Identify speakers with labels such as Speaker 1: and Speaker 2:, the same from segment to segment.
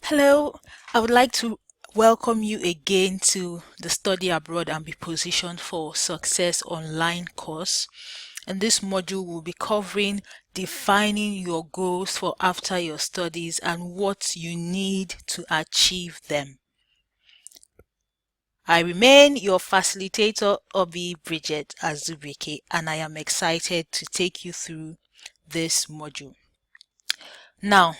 Speaker 1: Hello, I would like to welcome you again to the Study Abroad and Be Positioned for Success online course. In this module, we'll be covering defining your goals for after your studies and what you need to achieve them. I remain your facilitator, Obi Bridget Azubike, and I am excited to take you through this module. Now,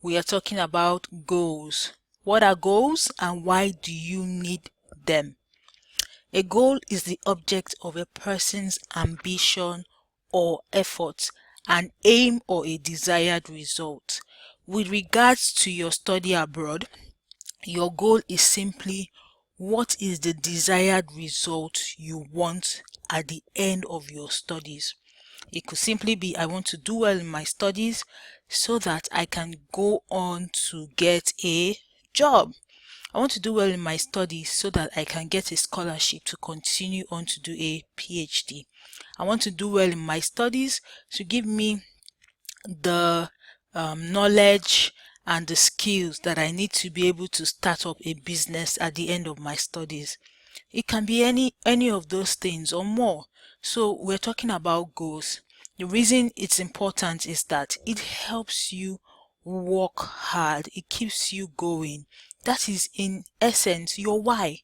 Speaker 1: we are talking about goals. What are goals and why do you need them? A goal is the object of a person's ambition or effort, an aim or a desired result. With regards to your study abroad, your goal is simply what is the desired result you want at the end of your studies. It could simply be, I want to do well in my studies so that I can go on to get a job. I want to do well in my studies so that I can get a scholarship to continue on to do a PhD. I want to do well in my studies to give me the knowledge and the skills that I need to be able to start up a business at the end of my studies. It can be any of those things or more. So we're talking about goals. The reason it's important is that it helps you work hard. It keeps you going. That is in essence your why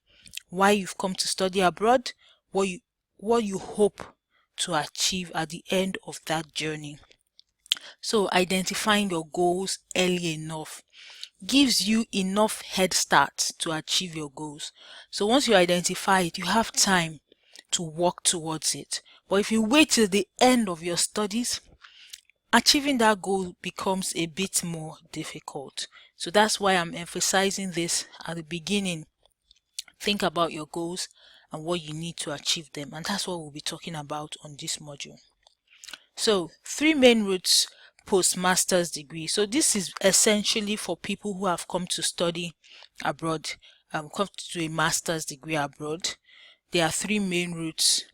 Speaker 1: you've come to study abroad, what you hope to achieve at the end of that journey. So identifying your goals early enough gives you enough head start to achieve your goals. So once you identify it, you have time to work towards it. But if you wait till the end of your studies, achieving that goal becomes a bit more difficult. So that's why I'm emphasizing this at the beginning. Think about your goals and what you need to achieve them. And that's what we'll be talking about on this module. So 3 main routes post-master's degree. So this is essentially for people who have come to study abroad, come to a master's degree abroad. There are 3 main routes.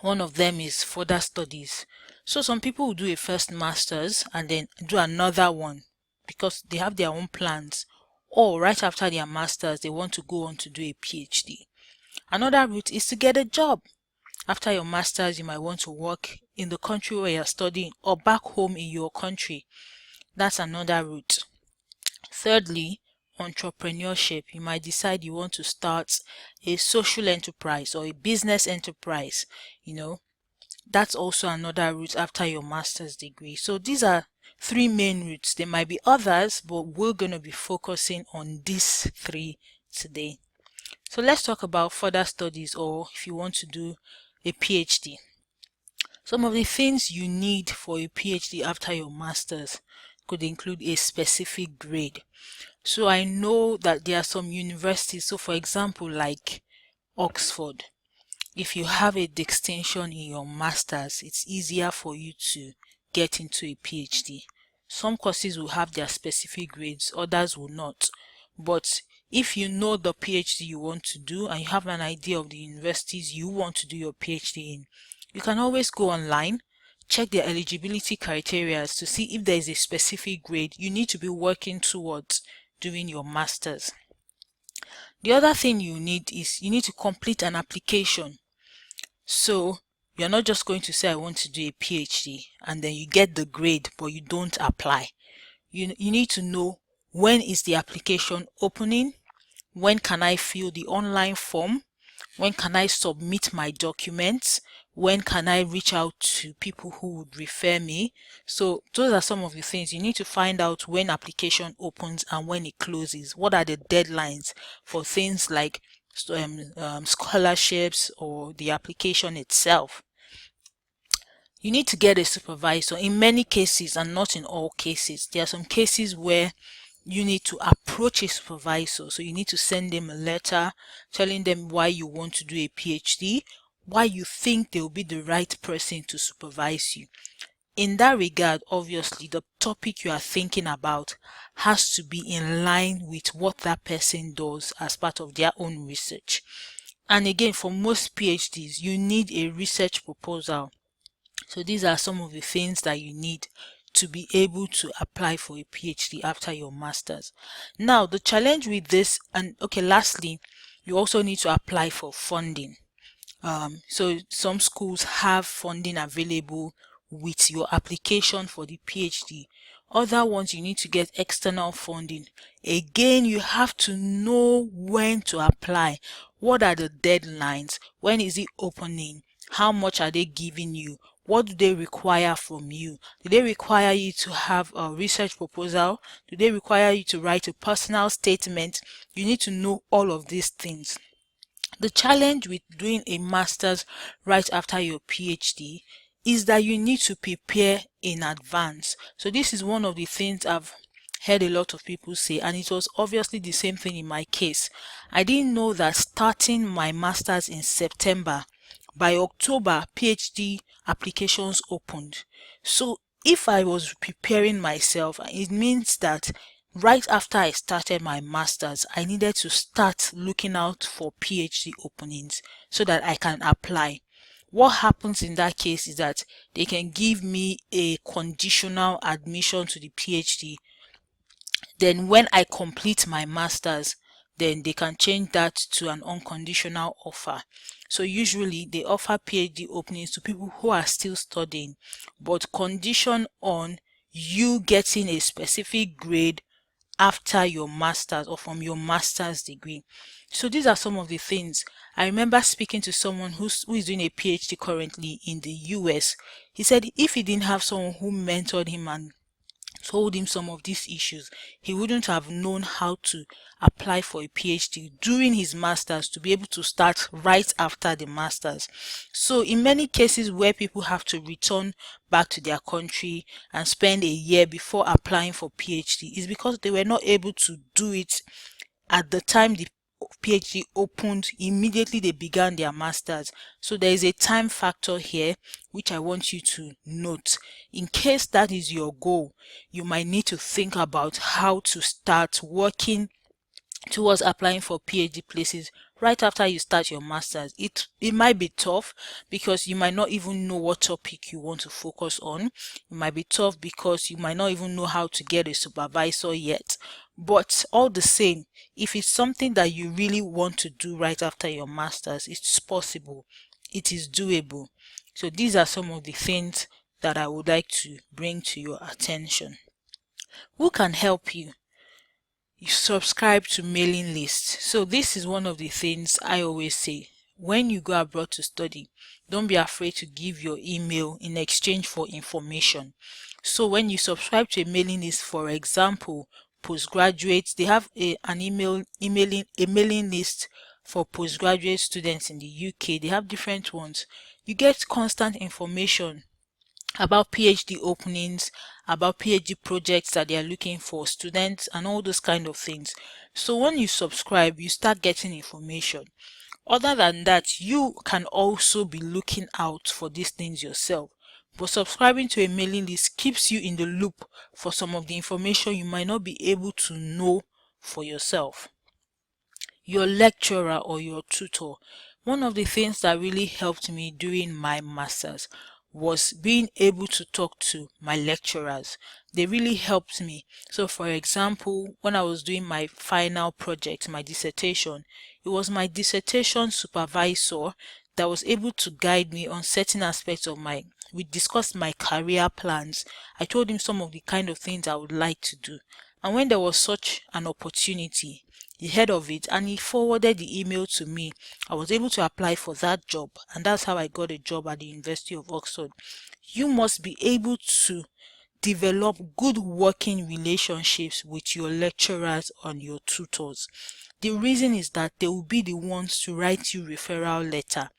Speaker 1: One of them is further studies. So some people will do a first master's and then do another one because they have their own plans, or right after their master's they want to go on to do a PhD. Another route is to get a job. After your master's, you might want to work in the country where you're studying or back home in your country. That's another route. Thirdly, entrepreneurship. You might decide you want to start a social enterprise or a business enterprise. That's also another route after your master's degree. So these are 3 main routes. There might be others, but we're going to be focusing on these 3 today. So let's talk about further studies, or if you want to do a PhD. Some of the things you need for a PhD after your master's could include a specific grade. So I know that there are some universities, so for example like Oxford, if you have a distinction in your master's, it's easier for you to get into a PhD. Some courses will have their specific grades, others will not. But if you know the PhD you want to do and you have an idea of the universities you want to do your PhD in, you can always go online, check their eligibility criteria to see if there is a specific grade you need to be working towards doing your master's. The other thing you need is you need to complete an application. So you're not just going to say I want to do a PhD and then you get the grade but you don't apply. You need to know, when is the application opening? When can I fill the online form? When can I submit my documents? When can I reach out to people who would refer me? So those are some of the things you need to find out: when application opens and when it closes. What are the deadlines for things like scholarships or the application itself? You need to get a supervisor. In many cases, and not in all cases, there are some cases where you need to approach a supervisor. So you need to send them a letter telling them why you want to do a PhD, why you think they will be the right person to supervise you. In that regard, obviously, the topic you are thinking about has to be in line with what that person does as part of their own research. And again, for most PhDs, you need a research proposal. So these are some of the things that you need to be able to apply for a PhD after your master's. Now, the challenge with this, and okay, lastly, you also need to apply for funding. So some schools have funding available with your application for the PhD. Other ones, you need to get external funding. Again, you have to know when to apply. What are the deadlines? When is it opening? How much are they giving you? What do they require from you? Do they require you to have a research proposal? Do they require you to write a personal statement? You need to know all of these things. The challenge with doing a master's right after your PhD is that you need to prepare in advance. So this is one of the things I've heard a lot of people say, and it was obviously the same thing in my case. I didn't know that starting my master's in September, by October, PhD applications opened. So if I was preparing myself, it means that right after I started my master's, I needed to start looking out for PhD openings so that I can apply. What happens in that case is that they can give me a conditional admission to the PhD. Then when I complete my master's, then they can change that to an unconditional offer. So usually they offer PhD openings to people who are still studying, but condition on you getting a specific grade after your master's or from your master's degree. So these are some of the things. I remember speaking to someone who is doing a PhD currently in the US. He said if he didn't have someone who mentored him and told him some of these issues, he wouldn't have known how to apply for a PhD during his master's to be able to start right after the master's. So in many cases where people have to return back to their country and spend a year before applying for PhD is because they were not able to do it at the time the PhD opened. Immediately they began their masters. So there is a time factor here which I want you to note. In case that is your goal, you might need to think about how to start working towards applying for PhD places right after you start your masters. It might be tough because you might not even know what topic you want to focus on. It might be tough because you might not even know how to get a supervisor yet. But all the same, if it's something that you really want to do right after your masters, it's possible. It is doable. So these are some of the things that I would like to bring to your attention. Who can help you? You subscribe to mailing lists. So this is one of the things I always say. When you go abroad to study, don't be afraid to give your email in exchange for information. So when you subscribe to a mailing list, for example, postgraduates, they have a mailing list for postgraduate students in the UK. They have different ones. You get constant information about PhD openings, about PhD projects that they are looking for students and all those kind of things. So when you subscribe, you start getting information. Other than that, you can also be looking out for these things yourself. But subscribing to a mailing list keeps you in the loop for some of the information you might not be able to know for yourself. Your lecturer or your tutor. One of the things that really helped me during my masters was being able to talk to my lecturers. They really helped me. So for example, when I was doing my final project, my dissertation, it was my dissertation supervisor that was able to guide me on certain aspects of we discussed my career plans. I told him some of the kind of things I would like to do. And when there was such an opportunity, he heard of it and he forwarded the email to me. I was able to apply for that job, and that's how I got a job at the University of Oxford. You must be able to develop good working relationships with your lecturers and your tutors. The reason is that they will be the ones to write you referral letter.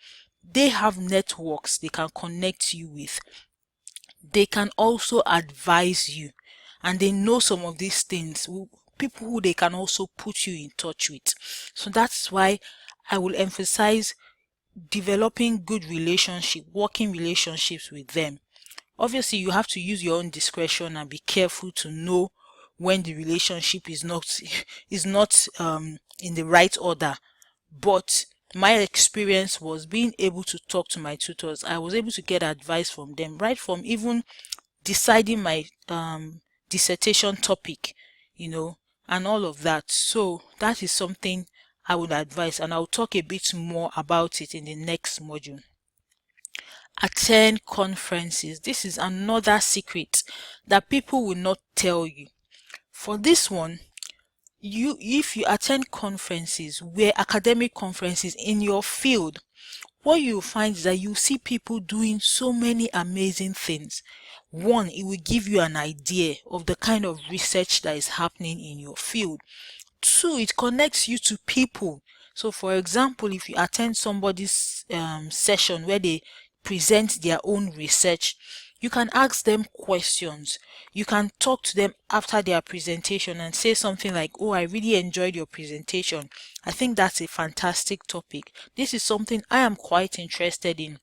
Speaker 1: They have networks they can connect you with. They can also advise you, and they know some of these things, people who they can also put you in touch with. So that's why I will emphasize developing good working relationships with them. Obviously, you have to use your own discretion and be careful to know when the relationship is not in the right order. But my experience was being able to talk to my tutors. I was able to get advice from them, right from even deciding my dissertation topic, and all of that. So that is something I would advise, and I'll talk a bit more about it in the next module. Attend conferences. This is another secret that people will not tell you. For this one, if you attend conferences, where academic conferences in your field, what you find is that you see people doing so many amazing things. One, it will give you an idea of the kind of research that is happening in your field. Two, it connects you to people. So for example, if you attend somebody's session where they present their own research, you can ask them questions. You can talk to them after their presentation and say something like, oh, I really enjoyed your presentation. I think that's a fantastic topic. This is something I am quite interested in.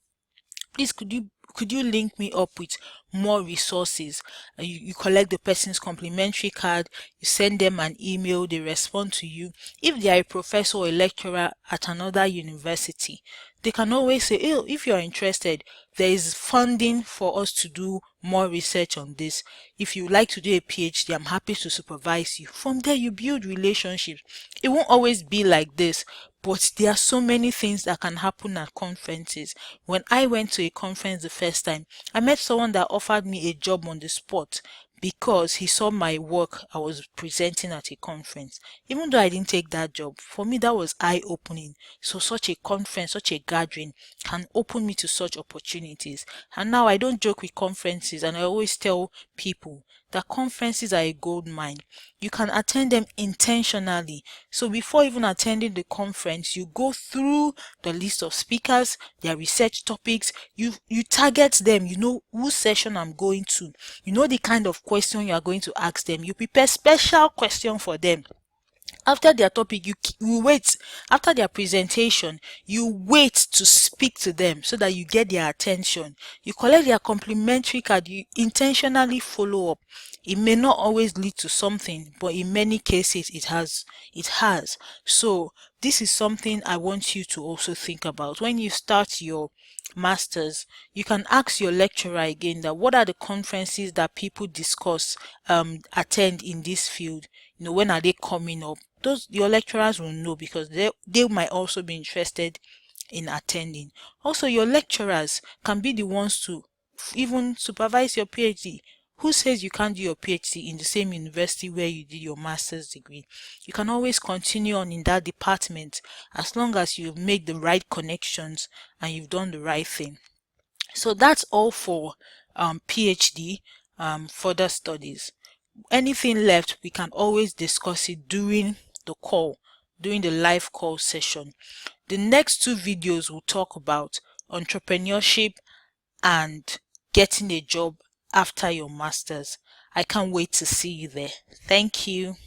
Speaker 1: Please, could you link me up with more resources? You collect the person's complimentary card, you send them an email, they respond to you. If they are a professor or a lecturer at another university, they can always say, oh, if you are interested, there is funding for us to do more research on this. If you like to do a PhD, I'm happy to supervise you. From there, you build relationships. It won't always be like this, but there are so many things that can happen at conferences. When I went to a conference the first time, I met someone that offered me a job on the spot because he saw my work I was presenting at a conference. Even though I didn't take that job, for me that was eye-opening. So such a conference, such a gathering can open me to such opportunities. And now I don't joke with conferences, and I always tell people that conferences are a gold mine. You can attend them intentionally. So before even attending the conference, you go through the list of speakers, their research topics, you target them, you know whose session I'm going to, you know the kind of question you are going to ask them, you prepare special question for them. After their topic, you wait. After their presentation, you wait to speak to them so that you get their attention. You collect their complimentary card, you intentionally follow up. It may not always lead to something, but in many cases it has. So this is something I want you to also think about when you start your masters. You can ask your lecturer again that what are the conferences that people discuss attend in this field. When are they coming up? Those your lecturers will know, because they might also be interested in attending. Also, your lecturers can be the ones to even supervise your PhD. Who says you can't do your PhD in the same university where you did your master's degree? You can always continue on in that department as long as you make the right connections and you've done the right thing. So that's all for PhD further studies. Anything left, we can always discuss it during the live call session. The next two videos will talk about entrepreneurship and getting a job after your masters. I can't wait to see you there. Thank you.